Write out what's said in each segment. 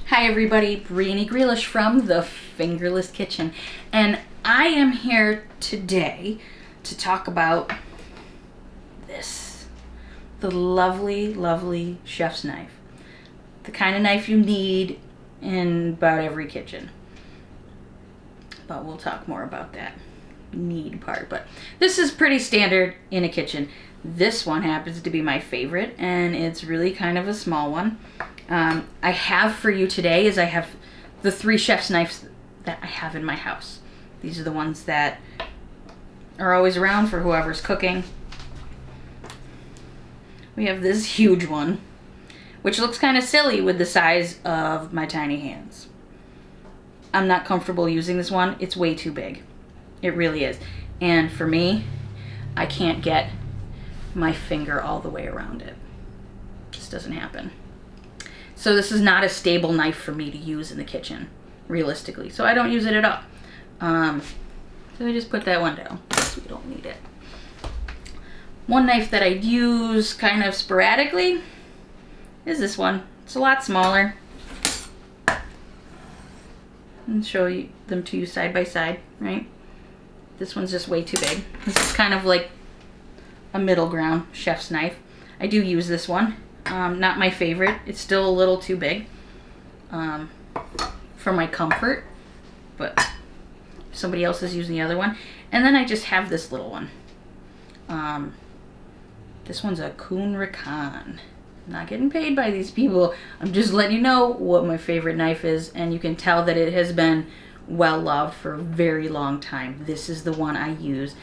Hi everybody, Brianny Grealish from The Fingerless Kitchen, and I am here today to talk about this, the lovely, lovely chef's knife. The kind of knife you need in about every kitchen. But we'll talk more about that need part, but this is pretty standard in a kitchen. This one happens to be my favorite, and it's really kind of a small one. I have for you today is I have the 3 chef's knives that I have in my house. These are the ones that are always around for whoever's cooking. We have this huge one, which looks kind of silly with the size of my tiny hands. I'm not comfortable using this one. It's way too big. It really is. And for me, I can't get my finger all the way around it. Just doesn't happen. So this is not a stable knife for me to use in the kitchen, realistically. So I don't use it at all. So I just put that one down because we don't need it. One knife that I use kind of sporadically is this one. It's a lot smaller. And show you them to you side by side, right? This one's just way too big. This is kind of like a middle ground chef's knife. I do use this one. Not my favorite. It's still a little too big for my comfort, but somebody else is using the other one. And then I just have this little one. This one's a Kuhn Rakan. Not getting paid by these people. I'm just letting you know what my favorite knife is, and you can tell that it has been well loved for a very long time. This is the one I use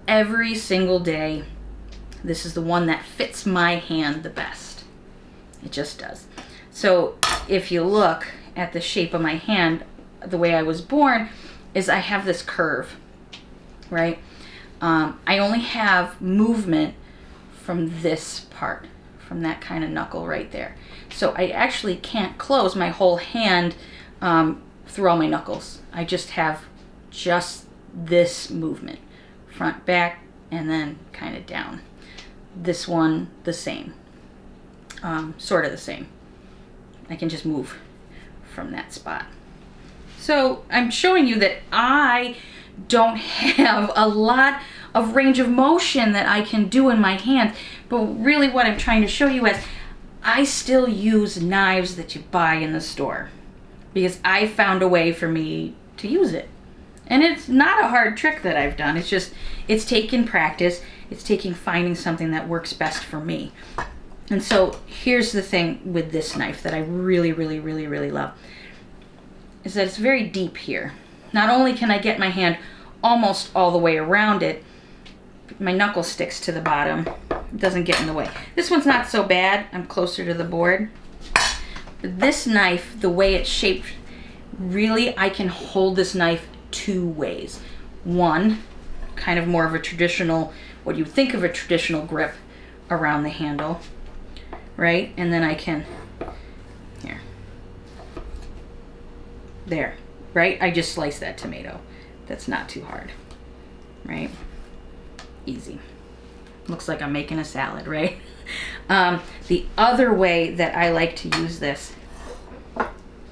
every single day. This is the one that fits my hand the best. It just does. So if you look at the shape of my hand, the way I was born is I have this curve, right? I only have movement from this part, from that kind of knuckle right there. So I actually can't close my whole hand through all my knuckles. I just have just this movement, front, back, and then kind of down. This one, the same. Sort of the same. I can just move from that spot. So I'm showing you that I don't have a lot of range of motion that I can do in my hands, but really what I'm trying to show you is I still use knives that you buy in the store because I found a way for me to use it. And it's not a hard trick that I've done. It's just, it's taking practice. It's taking finding something that works best for me. And so here's the thing with this knife that I really, really, really, really love, is that it's very deep here. Not only can I get my hand almost all the way around it, my knuckle sticks to the bottom. It doesn't get in the way. This one's not so bad. I'm closer to the board. But this knife, the way it's shaped, really I can hold this knife 2 ways. One, kind of more of a traditional, what you think of a traditional grip around the handle, right? And then I can, here, there, right? I just sliced that tomato. That's not too hard, right? Easy. Looks like I'm making a salad, right? The other way that I like to use this,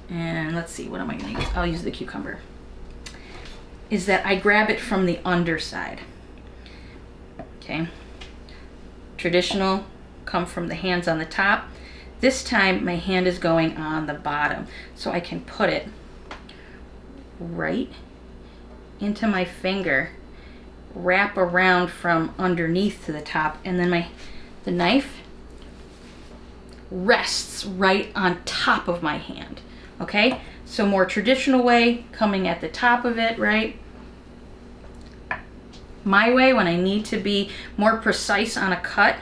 and let's see, what am I gonna use? I'll use the cucumber, is that I grab it from the underside, okay? Traditional, come from the hands on the top. This time my hand is going on the bottom, so I can put it right into my finger, wrap around from underneath to the top, and then the knife rests right on top of my hand, okay? So more traditional way, coming at the top of it, right? My way, when I need to be more precise on a cut,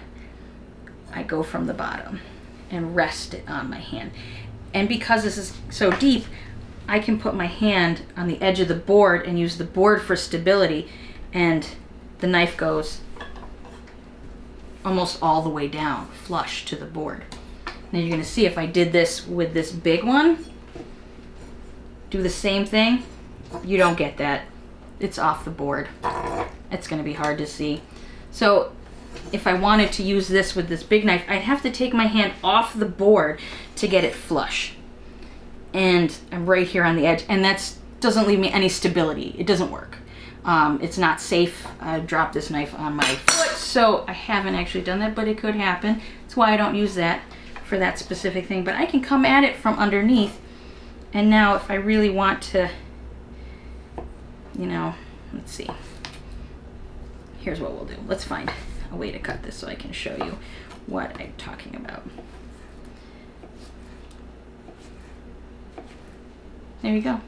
I go from the bottom and rest it on my hand. And because this is so deep, I can put my hand on the edge of the board and use the board for stability, and the knife goes almost all the way down, flush to the board. Now you're gonna see if I did this with this big one, do the same thing, you don't get that. It's off the board. It's gonna be hard to see. So if I wanted to use this with this big knife, I'd have to take my hand off the board to get it flush. and I'm right here on the edge, and that doesn't leave me any stability. It doesn't work. It's not safe. I dropped this knife on my foot, so I haven't actually done that, but it could happen. That's why I don't use that for that specific thing. But I can come at it from underneath, and now if I really want to, you know, let's see. Here's what we'll do. Let's find a way to cut this so I can show you what I'm talking about. There you go.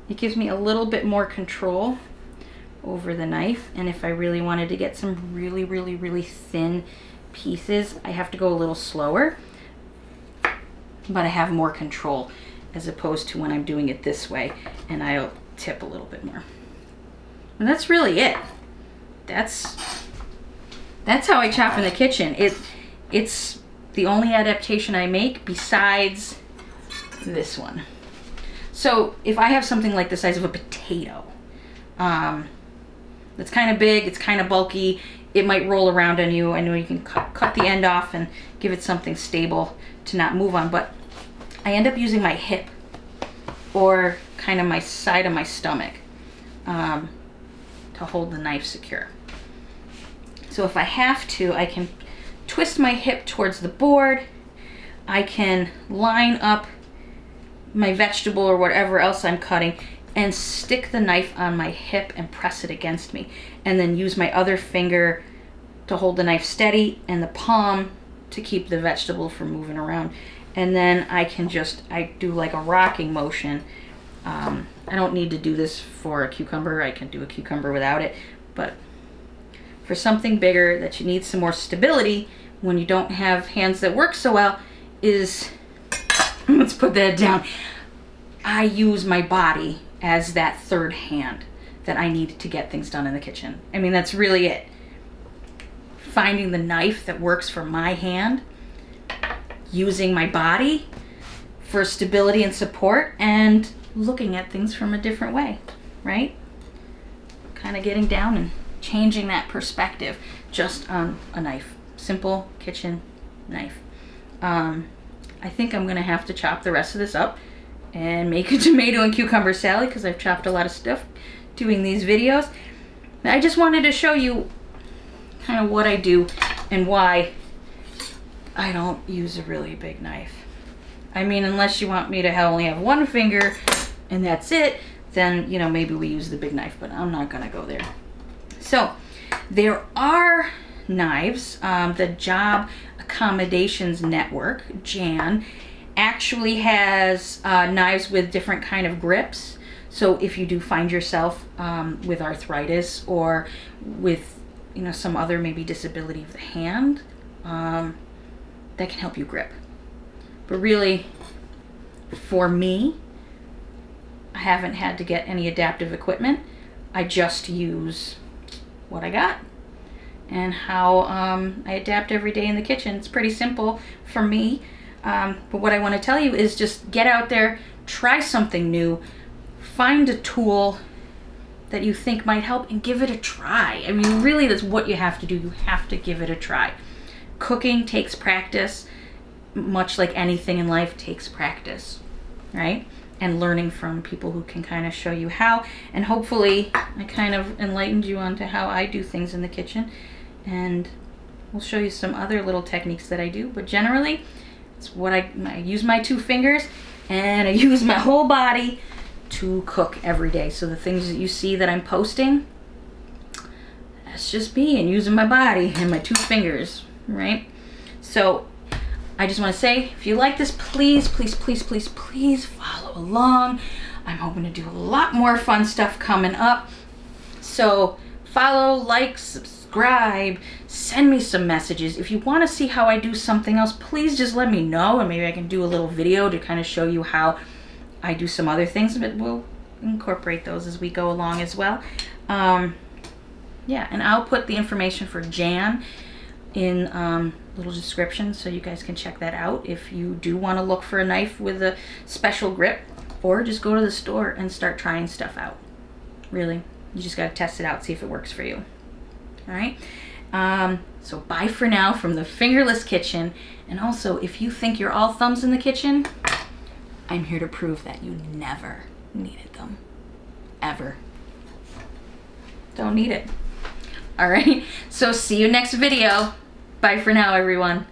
It gives me a little bit more control over the knife, and if I really wanted to get some really, really, really thin pieces, I have to go a little slower, but I have more control as opposed to when I'm doing it this way, and I'll tip a little bit more. And that's really it. That's how I chop in the kitchen. It's the only adaptation I make besides this one. So if I have something like the size of a potato, it's kind of big, it's kind of bulky, it might roll around on you. I know you can cut the end off and give it something stable to not move on, but I end up using my hip or kind of my side of my stomach to hold the knife secure. So if I have to, I can twist my hip towards the board. I can line up my vegetable or whatever else I'm cutting and stick the knife on my hip and press it against me, and then use my other finger to hold the knife steady and the palm to keep the vegetable from moving around. And then I do like a rocking motion. I don't need to do this for a cucumber. I can do a cucumber without it, but for something bigger that you need some more stability when you don't have hands that work so well is, let's put that down, I use my body as that third hand that I need to get things done in the kitchen. I mean, that's really it. Finding the knife that works for my hand, using my body for stability and support, and looking at things from a different way, right? Kind of getting down and changing that perspective just on a knife. Simple kitchen knife. I think I'm gonna have to chop the rest of this up and make a tomato and cucumber salad because I've chopped a lot of stuff doing these videos. I just wanted to show you kind of what I do and why I don't use a really big knife. I mean, unless you want me to only have one finger and that's it, then, you know, maybe we use the big knife, but I'm not gonna go there. So there are knives. The Job Accommodations Network, JAN, actually has knives with different kind of grips. So if you do find yourself with arthritis or with, you know, some other maybe disability of the hand, that can help you grip. But really, for me, I haven't had to get any adaptive equipment. I just use what I got and how I adapt every day in the kitchen. It's pretty simple for me. But what I want to tell you is just get out there, try something new, find a tool that you think might help and give it a try. I mean, really, that's what you have to do. You have to give it a try. Cooking takes practice, much like anything in life takes practice, right? And learning from people who can kind of show you how. And hopefully I kind of enlightened you onto how I do things in the kitchen. And we'll show you some other little techniques that I do. But generally, it's what I use my 2 fingers and I use my whole body to cook every day. So the things that you see that I'm posting, that's just me and using my body and my 2 fingers, right? So I just want to say, if you like this, please, please, please, please, please follow along. I'm hoping to do a lot more fun stuff coming up. So follow, like, subscribe, send me some messages. If you want to see how I do something else, please just let me know, and maybe I can do a little video to kind of show you how I do some other things, but we'll incorporate those as we go along as well. Yeah, and I'll put the information for Jan in little description so you guys can check that out if you do want to look for a knife with a special grip, or just go to the store and start trying stuff out. Really, you just got to test it out, see if it works for you. All right, so bye for now from the Fingerless Kitchen. And also, if you think you're all thumbs in the kitchen, I'm here to prove that you never needed them. Ever. Don't need it. All right, so see you next video. Bye for now, everyone.